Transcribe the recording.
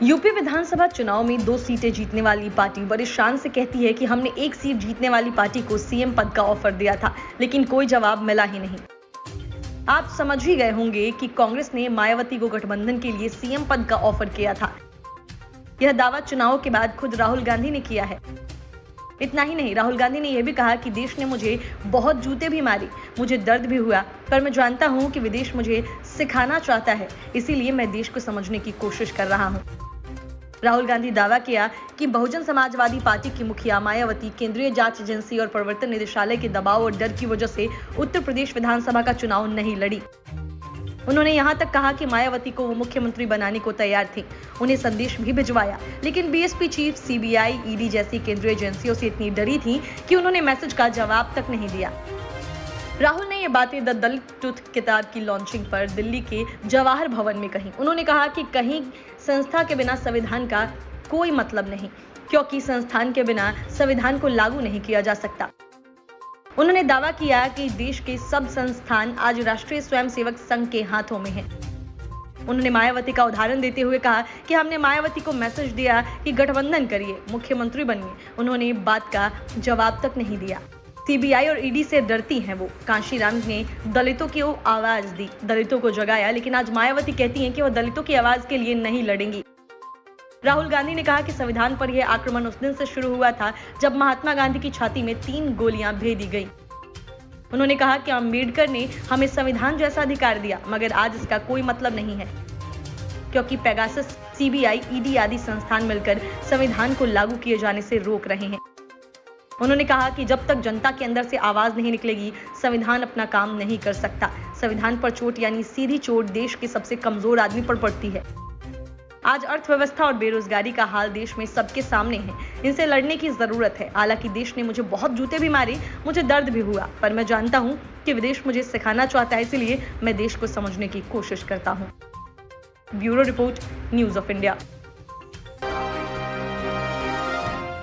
UP विधानसभा चुनाव में 2 सीटें जीतने वाली पार्टी बड़ी शान से कहती है कि हमने 1 सीट जीतने वाली पार्टी को सीएम पद का ऑफर दिया था, लेकिन कोई जवाब मिला ही नहीं। आप समझ ही गए होंगे कि कांग्रेस ने मायावती को गठबंधन के लिए सीएम पद का ऑफर किया था। यह दावा चुनाव के बाद खुद राहुल गांधी ने किया है। इतना ही नहीं, राहुल गांधी ने यह भी कहा कि देश ने मुझे बहुत जूते भी मारे, मुझे दर्द भी हुआ, पर मैं जानता हूं कि विदेश मुझे सिखाना चाहता है, इसीलिए मैं देश को समझने की कोशिश कर रहा हूं। राहुल गांधी दावा किया कि बहुजन समाजवादी पार्टी की मुखिया मायावती केंद्रीय जांच एजेंसी और प्रवर्तन निदेशालय के दबाव और डर की वजह से उत्तर प्रदेश विधानसभा का चुनाव नहीं लड़ी। उन्होंने यहां तक कहा कि मायावती को वो मुख्यमंत्री बनाने को तैयार थी, उन्हें संदेश भी भिजवाया, लेकिन बीएसपी चीफ, सीबीआई, ईडी जैसी केंद्रीय एजेंसियों से इतनी डरी थी कि उन्होंने मैसेज का जवाब तक नहीं दिया। राहुल ने ये बातें द दलित ट्रुथ किताब की लॉन्चिंग पर दिल्ली के जवाहर भवन में कही। उन्होंने कहा कि कहीं संस्था के बिना संविधान का कोई मतलब नहीं, क्योंकि संस्थान के बिना संविधान को लागू नहीं किया जा सकता। उन्होंने दावा किया कि देश के सब संस्थान आज राष्ट्रीय स्वयंसेवक संघ के हाथों में हैं। उन्होंने मायावती का उदाहरण देते हुए कहा कि हमने मायावती को मैसेज दिया कि गठबंधन करिए, मुख्यमंत्री बनिए, उन्होंने बात का जवाब तक नहीं दिया। सीबीआई और ईडी से डरती हैं वो। कांशीराम ने दलितों की आवाज दी, दलितों को जगाया, लेकिन आज मायावती कहती हैं कि वह दलितों की आवाज के लिए नहीं लड़ेंगी। राहुल गांधी ने कहा कि संविधान पर यह आक्रमण उस दिन से शुरू हुआ था जब महात्मा गांधी की छाती में 3 गोलियां भेदी गई। उन्होंने कहा कि अम्बेडकर ने हमें संविधान जैसा अधिकार दिया, मगर आज इसका कोई मतलब नहीं है, क्योंकि पेगासस, सीबीआई, ईडी आदि संस्थान मिलकर संविधान को लागू किए जाने से रोक रहे हैं। उन्होंने कहा कि जब तक जनता के अंदर से आवाज नहीं निकलेगी, संविधान अपना काम नहीं कर सकता। संविधान पर चोट यानी सीधी चोट देश के सबसे कमजोर आदमी पर पड़ती है। आज अर्थव्यवस्था और बेरोजगारी का हाल देश में सबके सामने है, इनसे लड़ने की जरूरत है। हालांकि देश ने मुझे बहुत जूते भी मारे, मुझे दर्द भी हुआ, पर मैं जानता हूं कि विदेश मुझे सिखाना चाहता है, इसलिए मैं देश को समझने की कोशिश करता हूं। Bureau report, news of India.